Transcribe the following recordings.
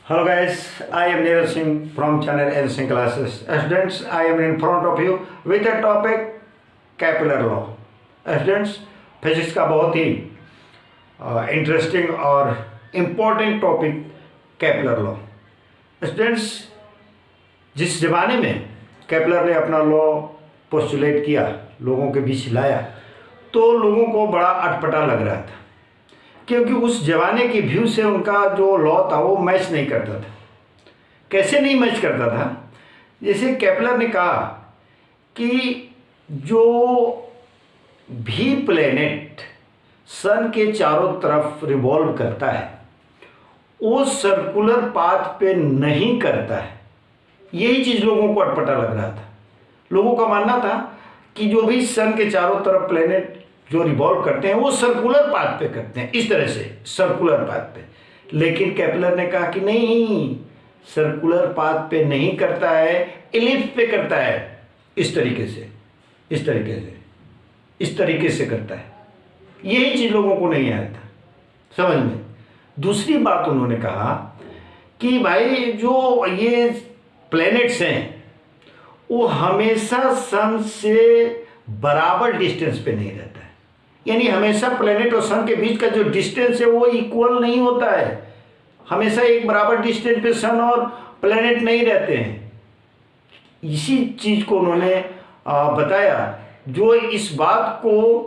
Hello guys, I am Neeraj Singh from channel N Singh Classes. Students, I am in front of you with a topic Kepler law. Students, physics का बहुत ही interesting और important topic Kepler law. Students, जिस ज़माने में कैपुलर ने अपना law postulate किया, लोगों के बीच लाया, तो लोगों को बड़ा अटपटा लग रहा था, क्योंकि उस ज़माने की व्यू से उनका जो लॉ था वो मैच नहीं करता था. कैसे नहीं मैच करता था? जैसे कैपुलर ने कहा कि जो भी प्लेनेट सन के चारों तरफ रिवॉल्व करता है वो सर्कुलर पाथ पे नहीं करता है. यही चीज़ लोगों को अटपटा लग रहा था. लोगों का मानना था कि जो भी सन के चारों तरफ प्लेनेट जो रिवॉल्व करते हैं वो सर्कुलर पाथ पे करते हैं, इस तरह से सर्कुलर पाथ पे. लेकिन कैपुलर ने कहा कि नहीं, सर्कुलर पाथ पे नहीं करता है, एलिप्स पे करता है. इस तरीके से करता है. यही चीज़ लोगों को नहीं आया था समझ में. दूसरी बात उन्होंने कहा कि भाई जो ये प्लैनेट्स हैं वो हमेशा सन से बराबर डिस्टेंस पे नहीं रहता है. यानी हमेशा प्लैनेट और सन के बीच का जो डिस्टेंस है वो इक्वल नहीं होता है. हमेशा एक बराबर डिस्टेंस पे सन और प्लैनेट नहीं रहते हैं. इसी चीज़ को उन्होंने बताया, जो इस बात को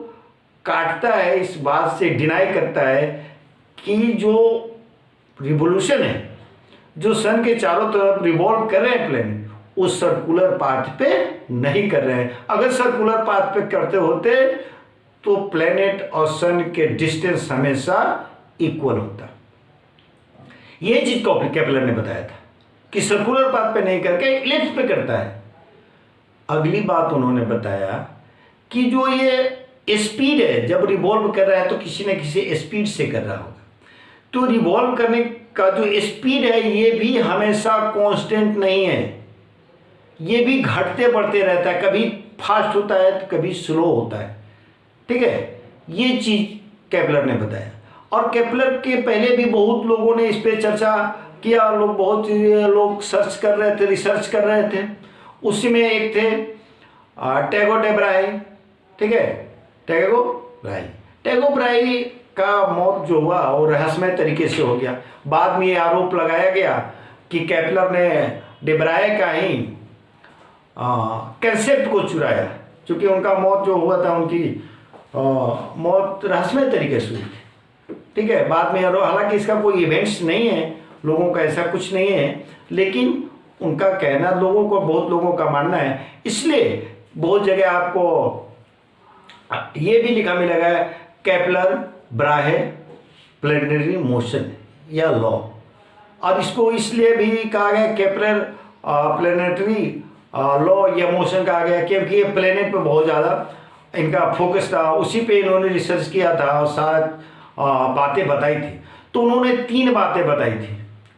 काटता है, इस बात से डिनाई करता है कि जो रिवोल्यूशन है, जो सन के चारों तरफ रिवॉल्व कर रहे हैं प्लैनेट, उस सर्कुलर पाथ पे नहीं कर रहे हैं. अगर सर्कुलर पाथ पे करते होते तो प्लैनेट और सन के डिस्टेंस हमेशा इक्वल होता. ये चीज कैपुलर ने बताया था कि सर्कुलर पाथ पे नहीं करके इलिप्स पे करता है. अगली बात उन्होंने बताया कि जो ये स्पीड है, जब रिवॉल्व कर रहा है तो किसी न किसी स्पीड से कर रहा होगा. तो रिवॉल्व करने का जो स्पीड है ये भी हमेशा कांस्टेंट नहीं है, ये भी घटते बढ़ते रहता है. कभी फास्ट होता है तो कभी स्लो होता है. ठीक है, ये चीज़ कैपुलर ने बताया. और कैपुलर के पहले भी बहुत लोगों ने इस पर चर्चा किया. बहुत लोग रिसर्च कर रहे थे. उसी में एक थे टैगो डे ब्राई. ठीक है, टैगो ब्राई का मौत जो हुआ वो रहस्यमय तरीके से हो गया. बाद में ये आरोप लगाया गया कि कैपुलर ने डेब्राय का ही कंसेप्ट को चुराया, क्योंकि उनका मौत जो हुआ था, उनकी मौत रहस्यमय तरीके से हुई. ठीक है, बाद में हालांकि इसका कोई इवेंट्स नहीं है, लोगों का ऐसा कुछ नहीं है, लेकिन उनका कहना बहुत लोगों का मानना है. इसलिए बहुत जगह आपको ये भी लिखा मिलेगा कैपुलर ब्राहे प्लैनेटरी मोशन या लॉ. और इसको इसलिए भी कहा गया कैपुलर प्लैनेटरी लॉ या मोशन कहा गया क्योंकि ये प्लैनेट पे बहुत ज़्यादा इनका फोकस था. उसी पे इन्होंने रिसर्च किया था और साथ बातें बताई थी. तो उन्होंने 3 बातें बताई थी.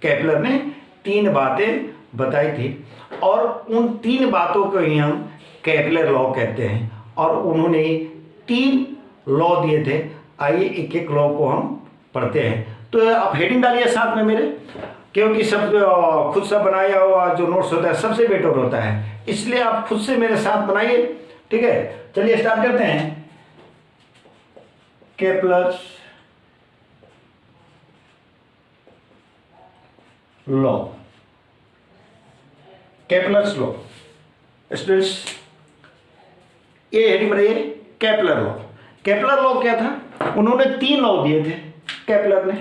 कैपुलर ने 3 बातें बताई थी और उन 3 बातों को ही हम कैपुलर लॉ कहते हैं. और उन्होंने 3 लॉ दिए थे. आइए एक एक लॉ को हम पढ़ते हैं. तो आप हेडिंग डालिए साथ में मेरे, क्योंकि सब खुद से बनाया हुआ जो नोट्स होता है सबसे बेटर होता है, इसलिए आप खुद से मेरे साथ बनाइए. ठीक है, चलिए स्टार्ट करते हैं. कैपुलर्स लॉ. कैपुलर्स लॉ. स्टूडेंट्स, ये हेडिंग बनाइए कैपुलर लॉ. कैपुलर लॉ क्या था? उन्होंने 3 लॉ दिए थे कैपुलर ने.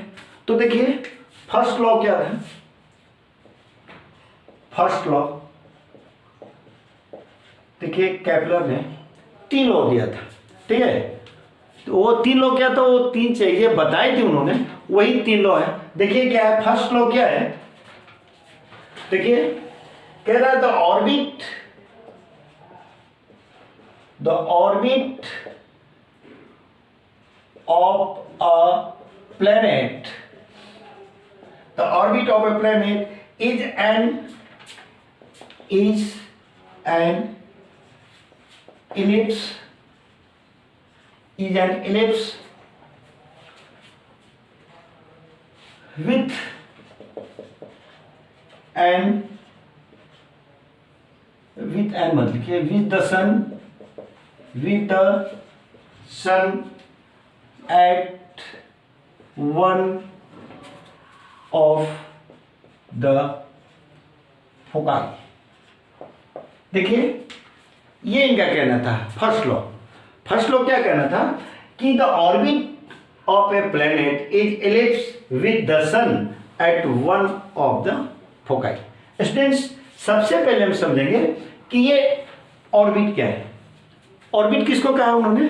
तो देखिए, फर्स्ट लॉ क्या था? फर्स्ट लॉ देखिए, कैपुलर ने 3 लॉ दिया था. ठीक है, तो वो 3 लॉ क्या था? वो 3 चीजें बताई थी उन्होंने, वही 3 लॉ है. देखिए क्या है फर्स्ट लॉ. क्या है? देखिए, कह रहा है the orbit of a planet, the orbit of a planet is an ellipse with an, with an मत लिखिए, with the sun at one of the foci. देखिए ये इनका कहना था फर्स्ट लॉ क्या कहना था कि the orbit of a planet is ellipse with the sun at one of the foci. Students सबसे पहले हम समझेंगे कि ये ऑर्बिट क्या है। ऑर्बिट किसको कहा उन्होंने,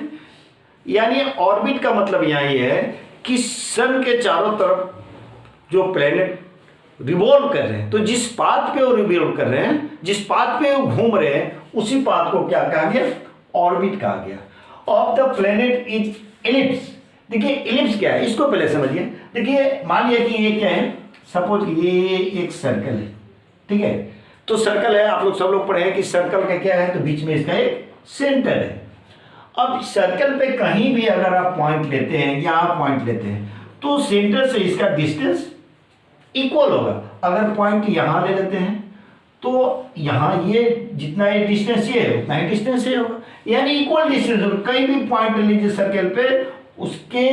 यानी ऑर्बिट का मतलब यहां ये है कि सन के चारों तरफ जो प्लेनेट रिवॉल्व कर रहे हैं, तो जिस पाथ पे वो रिवॉल्व कर रहे हैं, जिस पाथ पे वो घूम रहे हैं, उसी पाथ को क्या कहा गया, ऑर्बिट कहा गया। Of the planet is ellipse. देखिए एलिप्स क्या है इसको पहले समझिए। देखिए मान लिया कि ये क्या है, सपोज ये एक सर्कल है, ठीक है, तो सर्कल है, आप लोग सब लोग पढ़े हैं कि सर्कल का क्या है, तो बीच में इसका एक सेंटर है। अब सर्कल पे कहीं भी अगर आप पॉइंट लेते हैं या आप पॉइंट लेते हैं तो सेंटर से इसका डिस्टेंस इक्वल होगा। अगर पॉइंट यहां ले लेते हैं तो यहां ये जितना ये डिस्टेंस ये है उतना ही डिस्टेंस ये होगा, यानी इक्वल डिस्टेंस होगा। कहीं भी पॉइंट ले लीजिए सर्कल पे, उसके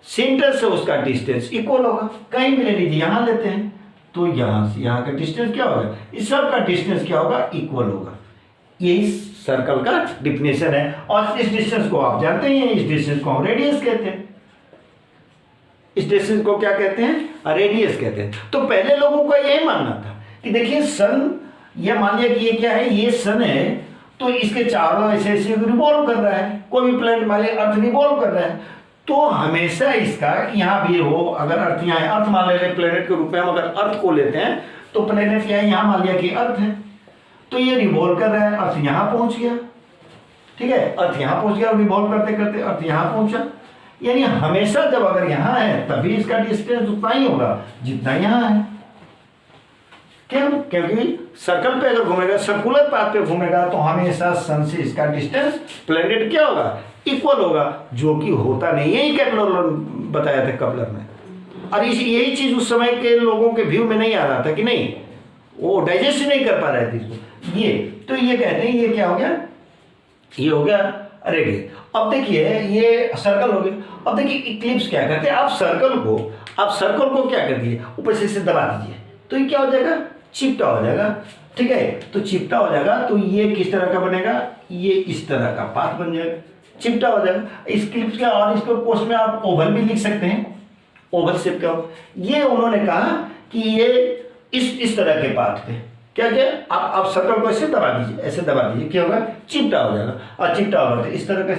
सेंटर से उसका डिस्टेंस इक्वल होगा। कहीं भी ले लीजिए, यहां लेते हैं तो यहां से यहां का डिस्टेंस क्या होगा, इस सब का डिस्टेंस क्या होगा, इक्वल होगा। यही सर्कल का डिफिनेशन है। और इस डिस्टेंस को आप जानते ही हैं, इस डिस्टेंस को हम रेडियस कहते हैं। इस डिस्टेंस को क्या कहते हैं, रेडियस कहते हैं। तो पहले लोगों का यही मानना था कि देखिए सन, यह मान लिया कि ये क्या है, ये सन है, तो इसके चारों ऐसे ऐसे रिवॉल्व कर रहा है। कोई भी प्लेनेट मान लिया अर्थ रिवॉल्व कर रहा है, तो हमेशा इसका यहाँ भी हो, अगर अर्थ यहाँ है, अर्थ मान ले रहे प्लेनेट के रूप में, हम अगर अर्थ को लेते हैं तो प्लेनेट क्या है, यहाँ मान लिया कि अर्थ है, तो ये रिवॉल्व कर रहा है, अर्थ यहाँ पहुंच गया, ठीक है, अर्थ यहाँ पहुंच गया, रिवॉल्व करते करते अर्थ यहाँ पहुंचा। यानी हमेशा जब अगर यहाँ है तभी इसका डिस्टेंस उतना ही होगा जितना यहाँ है। क्यों, क्योंकि सर्कल पे अगर घूमेगा, सर्कुलर पाथ पे घूमेगा, तो हमेशा सन से इसका डिस्टेंस प्लेनेट क्या होगा, इक्वल होगा, जो कि होता नहीं। यही कैप्लर बताया था कपलर में। और यही चीज उस समय के लोगों के व्यू में नहीं आ रहा था कि नहीं, वो डाइजेस्ट नहीं कर पा रहे थे इसको। ये तो ये कहते हैं ये क्या हो गया, ये हो गया रेडियस। अब देखिए ये सर्कल हो गया। अब देखिए इक्लिप्स क्या करते हैं, आप सर्कल को क्या कर दिए, ऊपर से इसे दबा दीजिए, तो ये क्या हो जाएगा, चिपटा हो जाएगा, ठीक है। तो चिपटा हो जाएगा तो ये किस तरह का बनेगा, ये इस तरह का पाथ बन जाएगा, चिपटा हो जाएगा। इस क्लिप्स का और इसको कोर्स में आप ओवल भी लिख सकते हैं, ओवल शेप का। ये उन्होंने कहा कि ये इस तरह के पाथ पे क्या क्या आप सर्कल को ऐसे दबा दीजिए, ऐसे दबा दीजिए, क्या होगा, चिपटा हो जाएगा। और चिपटा होगा तो इस तरह का,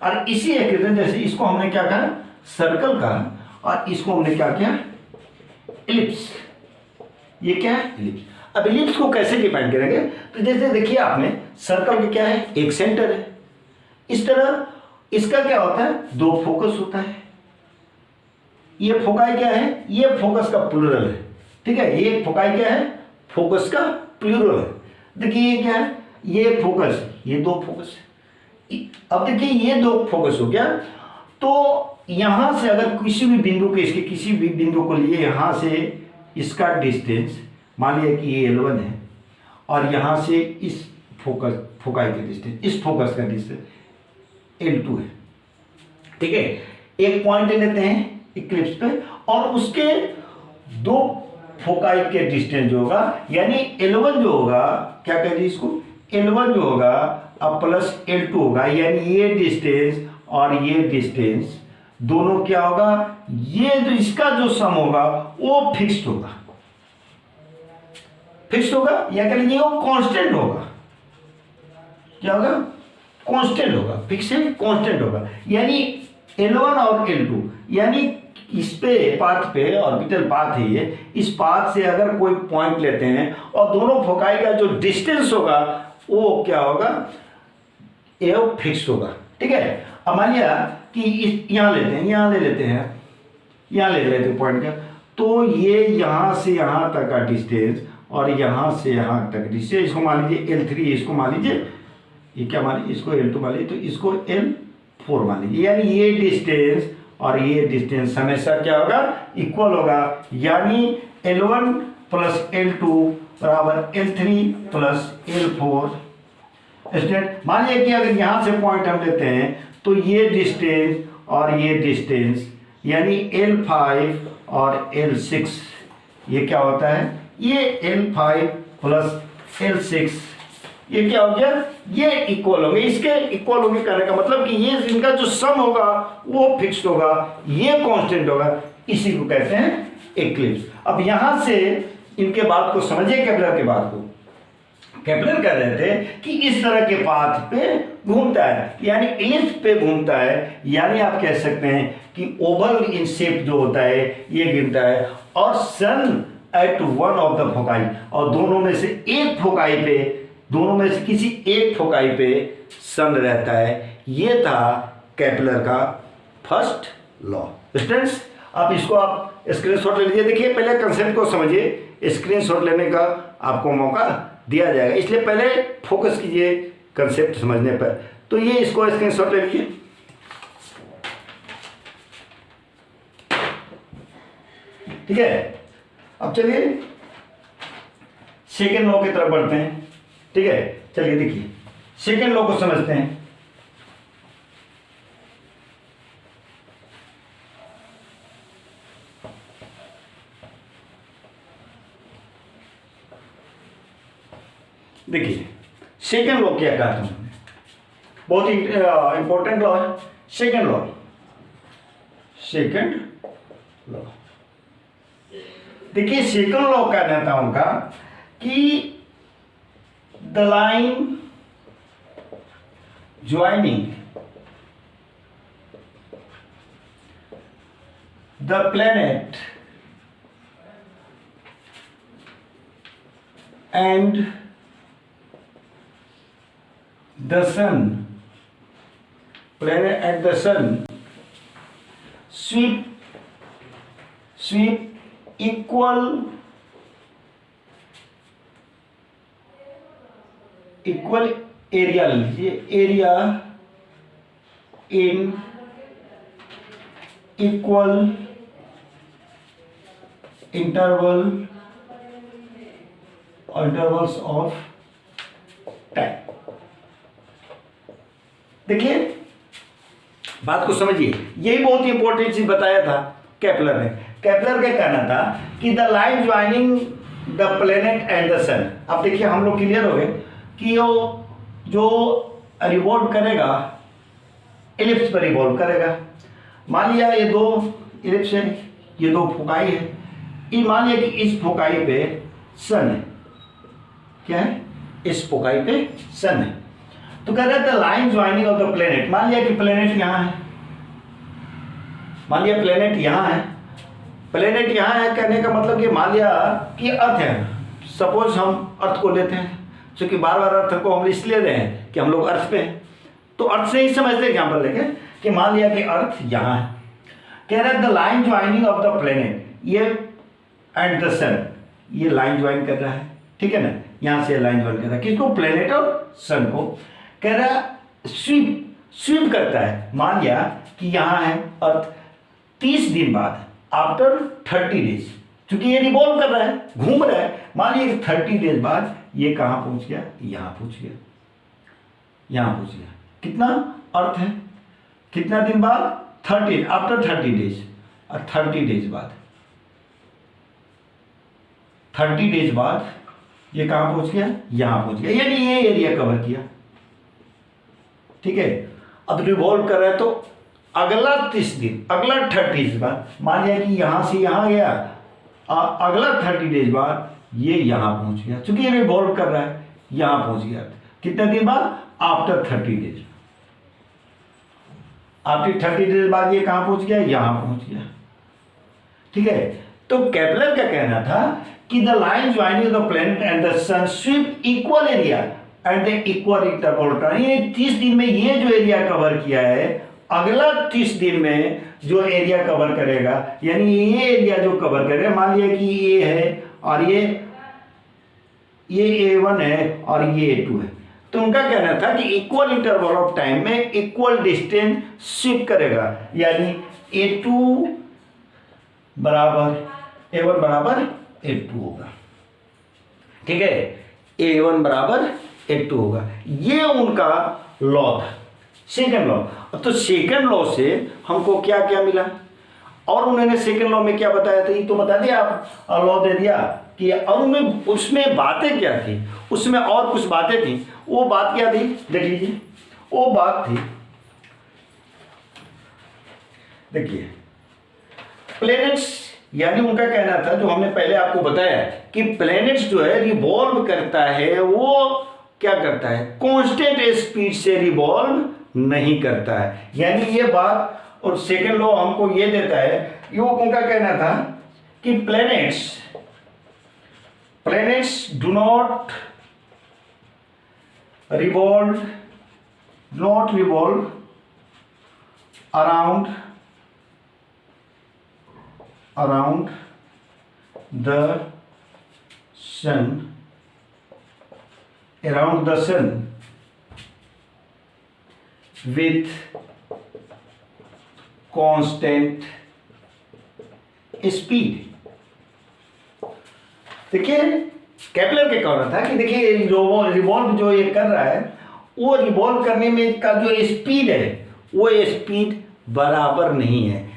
और इसी एक जैसे इसको हमने क्या कहा, सर्कल का, और इसको हमने क्या किया, इलिप्स। ये क्या है, इलिप्स। अब इलिप्स को कैसे डिफाइन करेंगे, तो जैसे देखिए आपने सर्कल का क्या है, एक सेंटर है, इस तरह इसका क्या होता है, दो फोकस होता है। ये फोकाई क्या है, ये फोकस का प्लूरल है, ठीक है। ये फोकाई क्या है, फोकस का प्लूरल है। देखिए ये क्या है, ये फोकस, ये दो फोकस है। अब देखिए ये दो फोकस हो गया, तो यहां से अगर किसी भी बिंदु को, इसके किसी भी बिंदु को लिए, यहां से इसका डिस्टेंस मान लिया कि ये L1 है, और यहां से इस फोकाई का डिस्टेंस, इस फोकस का डिस्टेंस L2 है, ठीक है। एक पॉइंट लेते हैं इक्लिप्स पे, और उसके दो फोकाई के डिस्टेंस जो होगा, यानी L1 जो होगा, क्या कहते हैं इसको, L1 जो होगा अब प्लस L2 होगा, यानी ये डिस्टेंस और ये डिस्टेंस दोनों क्या होगा, ये जो इसका जो सम होगा वो फिक्स्ड होगा, फिक्स्ड होगा, या कह लीजिए वो कांस्टेंट होगा। क्या होगा, कांस्टेंट होगा, फिक्स है, कांस्टेंट होगा। यानी L1 और L2, यानी इस पे पाथ पे, ऑर्बिटल पाथ है ये, इस पाथ से अगर कोई पॉइंट लेते हैं और दोनों फोकाई का जो डिस्टेंस होगा वो क्या होगा, ये फिक्स होगा, ठीक है। अब मान लिया कि यहाँ लेते हैं, यहाँ ले लेते हैं, यहाँ ले लेते हैं पॉइंट का, तो ये यहाँ से यहाँ तक का डिस्टेंस और यहाँ से यहाँ तक डिस्टेंस, इसको मान लीजिए L3, इसको मान लीजिए, ये क्या मान लीजिए, इसको L2 मान लीजिए, तो इसको L4 मान लीजिए। यानी ये डिस्टेंस और ये डिस्टेंस हमेशा क्या होगा, इक्वल होगा। यानी L1 प्लस L2 बराबर L3 प्लस L4। स्टूडेंट मानिए कि अगर यहाँ से पॉइंट हम लेते हैं तो ये डिस्टेंस और ये डिस्टेंस यानी L5 और L6 ये क्या होता है, ये L5 प्लस L6 ये क्या हो गया, ये इक्वल हो गया। इसके इक्वल होने कहने का मतलब कि ये इनका जो सम होगा वो फिक्स्ड होगा, ये कांस्टेंट होगा, इसी को कहते हैं इक्लिप्स। अब यहां से इनके बात को समझिए, केपलर के बात को। केपलर कह रहे थे कि इस तरह के पाथ पे घूमता है, यानी इलिप्स पे घूमता है, यानी आप कह सकते हैं कि ओवल इन शेप जो होता है ये गिरता है, और sun at one of the foci, और दोनों में से एक फोकाई पे, दोनों में से किसी एक फोकाई पे सन रहता है। ये था केपलर का फर्स्ट लॉ। स्टूडेंट्स आप इसको आप स्क्रीनशॉट ले लीजिए। देखिए पहले कंसेप्ट को समझिए, स्क्रीनशॉट लेने का आपको मौका दिया जाएगा, इसलिए पहले फोकस कीजिए कंसेप्ट समझने पर। तो ये इसको स्क्रीनशॉट ले लीजिए। ठीक है, अब चलिए सेकेंड लॉ की तरफ बढ़ते हैं। ठीक है, चलिए देखिए सेकेंड लॉ को समझते हैं। देखिए सेकेंड लॉ क्या कहा था, बहुत ही इंपॉर्टेंट लॉ है सेकेंड लॉ। सेकेंड लॉ देखिए, सेकेंड लॉ कहना था उनका कि the line joining the planet and the sun, planet and the sun sweep equal area लीजिए, area in equal intervals of time। देखिए बात को समझिए, यही बहुत इंपॉर्टेंट चीज बताया था केपलर ने। केपलर का कहना था कि the line joining the planet and the sun. अब देखिए हम लोग क्लियर हो गए कि वो जो रिवॉल्व करेगा इलिप्स पर रिवॉल्व करेगा। मान लिया ये दो इलिप्स है, ये दो फोकाई है, ये मान लिया कि इस फोकाई पे सन है, क्या है, इस फोकाई पे सन है। तो कह रहे थे line joining of the planet, मान लिया कि प्लेनेट यहां है, मान लिया प्लेनेट यहां है, प्लेनेट यहां है कहने का मतलब कि मान लिया कि अर्थ है। सपोज हम अर्थ को लेते हैं, क्योंकि बार बार अर्थ को हम इसलिए ले रहे हैं कि हम लोग अर्थ पे हैं, तो अर्थ से ही समझते एग्जाम्पल लेके कि मान लिया कि अर्थ यहां है। कह रहे the line joining of the planet, ये एंड द सन, ये लाइन ज्वाइन कर रहा है, ठीक है ना, यहां से लाइन ज्वाइन कर रहा है किसको, प्लेनेट और सन को। कह रहा स्वीप करता है, मान लिया कि यहां है अर्थ, 30 दिन बाद आफ्टर 30 डेज, क्योंकि ये रिवॉल्व कर रहा है, घूम रहा है, मान लिया 30 डेज बाद ये कहां पहुंच गया, यहां पहुंच गया, यहां पहुंच गया। कितना अर्थ है, कितना दिन बाद, 30 आफ्टर 30 डेज, और 30 डेज बाद, 30 डेज बाद ये कहां पहुंच गया, यहां पहुंच गया, यानी ये एरिया कवर किया। ठीक है, अब रिवॉल्व कर रहा है तो अगला 30 दिन, अगला 30 डेज बाद, मान लिया कि यहां से यहां गया, अगला 30 डेज बाद ये यहां पहुंच गया, क्योंकि ये रिवॉल्व कर रहा है, यहां पहुंच गया। कितने दिन बाद, आफ्टर 30 डेज, आफ्टर 30 डेज बाद ये कहां पहुंच गया, यहां पहुंच गया। ठीक है, तो केपलर का कहना था कि the line joining the planet and the sun sweep equal area and the equal interval. ये 30 दिन में ये जो एरिया कवर किया है, अगला 30 दिन में जो एरिया कवर करेगा, यानी ये एरिया जो कवर करेगा, मान लिया कि ये है और ये A1 है और ये A2 है, तो उनका कहना था कि इक्वल इंटरवल ऑफ टाइम में इक्वल डिस्टेंस स्वीप करेगा, यानी A2 बराबर A1 बराबर A2 होगा। ठीक है, A1 बराबर A2 होगा। ये उनका लॉ था, सेकेंड लॉ। तो सेकेंड लॉ से हमको क्या क्या मिला, और उन्होंने सेकेंड लॉ में क्या बताया था, ये तो बता दिया आप, लॉ दे दिया कि, और उनमें उसमें बातें क्या थी, उसमें और कुछ बातें थी। वो बात क्या थी, देख लीजिए। वो बात थी, देखिए, प्लैनेट्स, यानी उनका कहना था, जो हमने पहले आपको बताया कि प्लैनेट्स जो है रिवॉल्व करता है, वो क्या करता है, कांस्टेंट स्पीड से रिवॉल्व नहीं करता है। यानी ये बात, और सेकेंड लॉ हमको ये देता है, ये उनका कहना था कि planets do not revolve around the sun with constant speed। देखिए, केपलर के कहना था कि देखिए रिवॉल्व जो ये कर रहा है, वो रिवॉल्व करने में का जो स्पीड है, वो स्पीड बराबर नहीं है।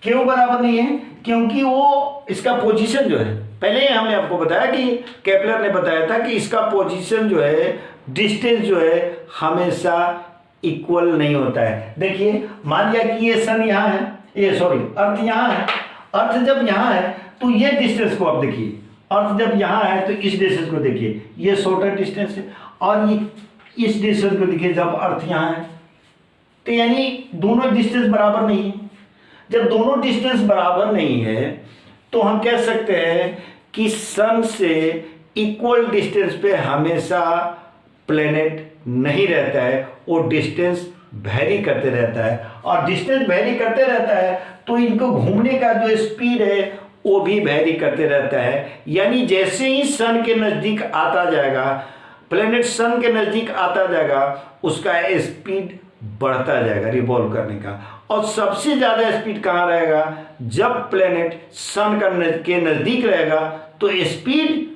क्यों बराबर नहीं है, क्योंकि वो इसका पोजीशन जो है, पहले ही हमने आपको बताया कि केपलर ने बताया था कि इसका पोजीशन जो है, डिस्टेंस जो है, हमेशा इक्वल नहीं होता है। देखिए, मान लिया कि ये सन यहाँ है, ये सॉरी अर्थ यहाँ है। अर्थ जब यहाँ है तो ये डिस्टेंस को आप देखिए, अर्थ जब यहाँ है तो इस डिस्टेंस को देखिए, ये शॉर्टर डिस्टेंस है, और ये इस डिस्टेंस को देखिए जब अर्थ यहाँ है, तो यानी दोनों डिस्टेंस बराबर नहीं है। जब दोनों डिस्टेंस बराबर नहीं है तो हम कह सकते हैं कि सन से इक्वल डिस्टेंस पे हमेशा प्लेनेट नहीं रहता है, वो डिस्टेंस वेरी करते रहता है, और डिस्टेंस वेरी करते रहता है तो इनको घूमने का जो स्पीड है वो भी वेरी करते रहता है। यानी जैसे ही सन के नज़दीक आता जाएगा, प्लेनेट सन के नज़दीक आता जाएगा, उसका स्पीड बढ़ता जाएगा रिवॉल्व करने का। और सबसे ज़्यादा स्पीड कहाँ रहेगा, जब प्लेनेट सन के नज़दीक रहेगा तो स्पीड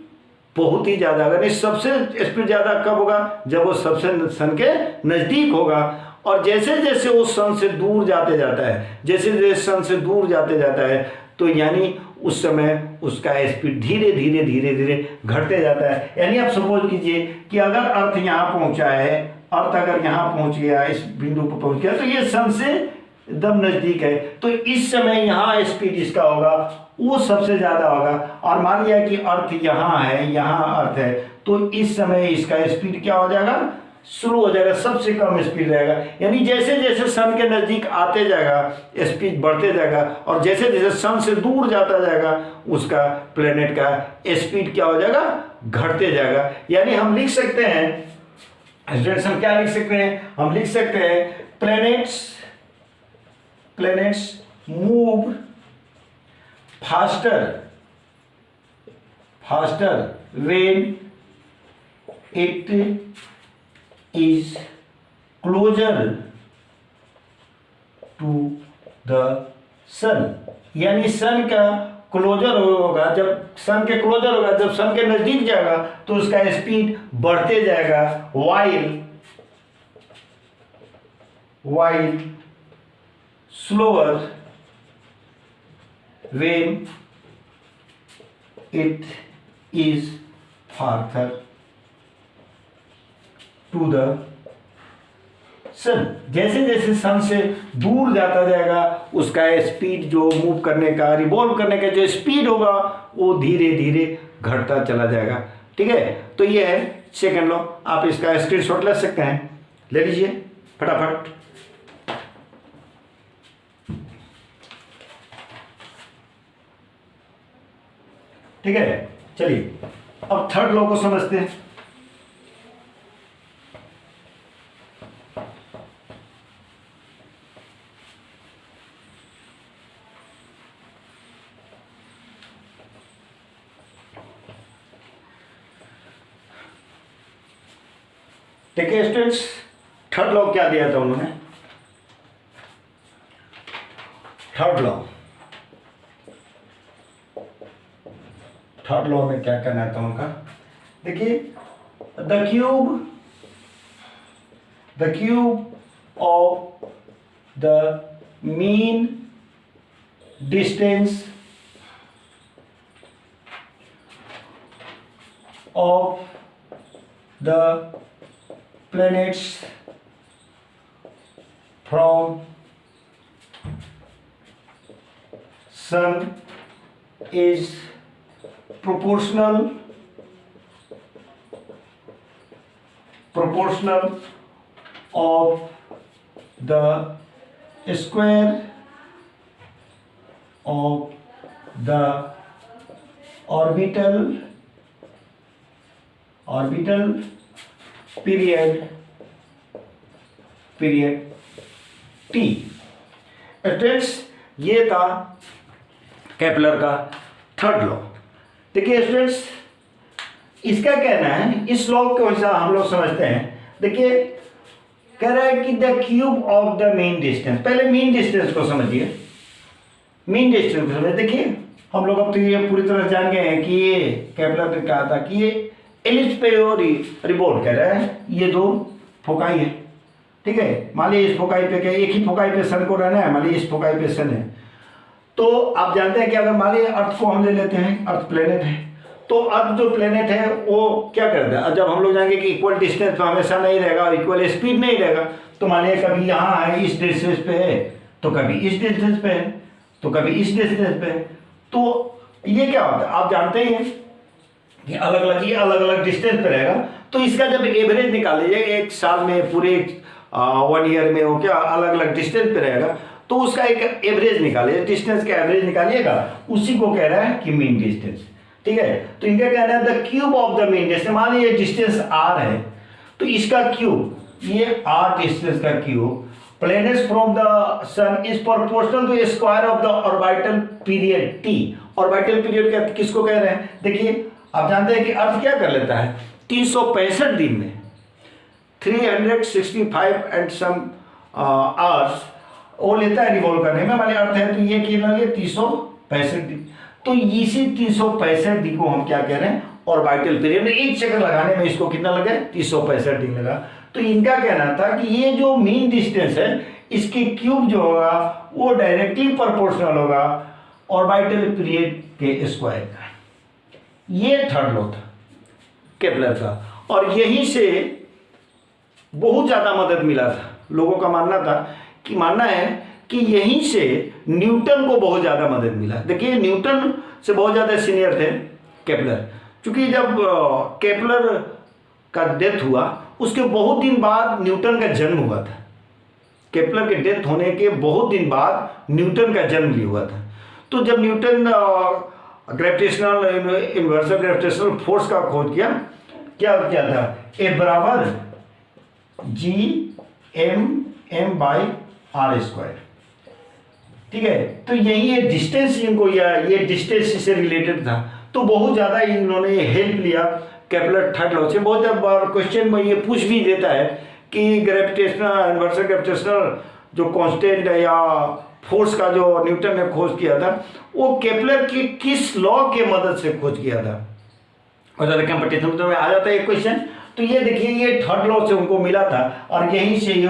बहुत ही ज़्यादा, अगर नहीं सबसे स्पीड ज़्यादा कब होगा, जब वो सबसे सन के नज़दीक होगा। और जैसे जैसे वो सन से दूर जाते जाता है, जैसे जैसे सन से दूर जाते जाता है, तो यानी उस समय उसका स्पीड धीरे धीरे धीरे धीरे घटते जाता है। यानी आप सपोज कीजिए कि अगर अर्थ यहाँ पहुँचा है, अर्थ अगर यहाँ पहुँच गया, इस बिंदु पर पहुँच गया, तो ये सन से एकदम नज़दीक है, तो इस समय यहाँ स्पीड इसका होगा वो सबसे ज़्यादा होगा। और मान लिया कि अर्थ यहाँ है, यहाँ अर्थ है, तो इस समय इसका स्पीड क्या हो जाएगा, स्लो हो जाएगा, सबसे कम स्पीड रहेगा। यानी जैसे जैसे सन के नज़दीक आते जाएगा स्पीड बढ़ते जाएगा, और जैसे जैसे सन से दूर जाता जाएगा उसका प्लेनेट का स्पीड क्या हो जाएगा, घटते जाएगा। यानी हम लिख सकते हैं, स्टूडेंट्स हम क्या लिख सकते हैं, हम लिख सकते हैं planets move faster when it is closer to the sun। यानी सन का क्लोजर होगा, जब सन के क्लोजर होगा, जब सन के नजदीक जाएगा तो उसका स्पीड बढ़ते जाएगा, while slower when it is farther to the sun। जैसे जैसे सन से दूर जाता जाएगा उसका स्पीड जो मूव करने का, रिवॉल्व करने का जो स्पीड होगा वो धीरे धीरे घटता चला जाएगा। ठीक है, तो ये है सेकंड लॉ। आप इसका स्क्रीनशॉट ले सकते हैं, ले लीजिए फटाफट। ठीक है, चलिए अब थर्ड लॉ को समझते हैं। ठीक है स्टूडेंट्स, थर्ड लॉ क्या दिया था उन्होंने, थर्ड लॉ में क्या कहना था उनका, देखिए the cube of the mean distance of the planets from sun is proportional of the square of the orbital period t। Students ये था केपलर का थर्ड लॉ। देखिए स्टूडेंट्स इसका कहना है, इस लॉ को ऐसा हम लोग समझते हैं। देखिए कह रहा है कि the cube of the mean distance, पहले मीन डिस्टेंस को समझिए, मीन डिस्टेंस को समझिए। देखिए हम लोग अब तो ये पूरी तरह जान गए हैं कि ये केपलर ने कहा था कि ये एलिप्स पे और रिवॉल्व कर रहा है, ये दो फोकाई है, ठीक है। मान लीजिए इस फोकाई पे क्या, एक ही फोकाई पे सन को रहना है, मान लीजिए इस फोकाई पे सन है। तो आप जानते हैं कि अगर मान लीजिए अर्थ को हम ले लेते हैं, अर्थ प्लेनेट है, तो अर्थ जो प्लेनेट है वो क्या करता है, जब हम लोग जाएंगे कि इक्वल डिस्टेंस पे हमेशा नहीं रहेगा, इक्वल स्पीड नहीं रहेगा, तो मान लीजिए कभी यहाँ है इस डिस्टेंस पे है, तो कभी इस डिस्टेंस पे है, तो कभी इस डिस्टेंस पे है। तो ये क्या होता है, आप जानते ही हैं कि अलग अलग डिस्टेंस पे रहेगा। तो इसका जब एवरेज निकाल लीजिए, एक साल में पूरे 1 ईयर में वो क्या अलग अलग डिस्टेंस पे रहेगा, तो उसका एक एवरेज निकालिए, डिस्टेंस का एवरेज निकालिएगा, उसी को कह रहा है कि मीन डिस्टेंस, ठीक है। तो इनका कहना है the cube of the mean distance, मान लीजिए डिस्टेंस r है, तो इसका क्यूब, ये r डिस्टेंस का cube planets from the sun is proportional to square of the orbital period t। Orbital period क्या किसको कह रहे हैं, देखिए आप जानते हैं कि अर्थ क्या कर लेता है, 365 दिन में 365 एंड सम आवर्स वो लेता है रिवॉल्व करने में। मान अर्थ है तो ये कितना लिया 365 दिन, तो इसी 365 दिन को हम क्या कह रहे हैं, ऑर्बिटल पीरियड में एक चक्कर लगाने में इसको कितना लगा, 365 दिन लगा। तो इनका कहना था कि ये जो मीन डिस्टेंस है इसके क्यूब जो होगा वो डायरेक्टली प्रोपोर्शनल होगा ऑर्बिटल पीरियड के स्क्वायर का। ये थर्ड लॉ था केपलर का, और यहीं से बहुत ज़्यादा मदद मिला था। लोगों का मानना है कि यहीं से न्यूटन को बहुत ज़्यादा मदद मिला। देखिए न्यूटन से बहुत ज़्यादा सीनियर थे केपलर, क्योंकि जब केपलर का डेथ हुआ उसके बहुत दिन बाद न्यूटन का जन्म हुआ था। केपलर के डेथ होने के बहुत दिन बाद न्यूटन का जन्म भी हुआ था। तो जब Newton gravitational universal gravitational force का खोज किया, क्या था, ए बराबर Gm/r², ठीक है। तो यही ये डिस्टेंस इनको, या ये डिस्टेंस से रिलेटेड था, तो बहुत ज़्यादा इन्होंने हेल्प लिया केपलर थर्ड लॉ से। बहुत बार क्वेश्चन में ये पूछ भी देता है कि ग्रेविटेशनल यूनिवर्सल ग्रेविटेशनल जो कांस्टेंट है या फोर्स का जो न्यूटन ने खोज किया था वो केपलर की किस लॉ के मदद से खोज किया था, और ज़्यादा कंपटीशन में आ जाता है एक क्वेश्चन। तो ये देखिए ये थर्ड लॉ से उनको मिला था, और यहीं से ये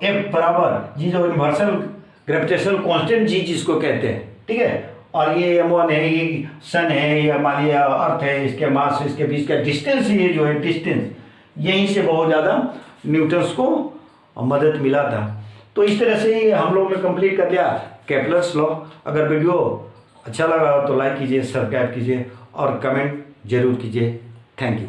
F बराबर जी जो यूनिवर्सल ग्रेविटेशनल कांस्टेंट जी जिसको कहते हैं, ठीक है। और ये M1 है, ये सन है, या मान लिया अर्थ है, इसके मास इसके बीच का डिस्टेंस, ये जो है डिस्टेंस, यहीं से बहुत ज़्यादा न्यूटन्स को मदद मिला था। तो इस तरह से हम लोग ने कंप्लीट कर लिया केपलर्स लॉ। अगर वीडियो अच्छा लगा तो लाइक कीजिए, सब्सक्राइब कीजिए और कमेंट जरूर कीजिए। Thank you.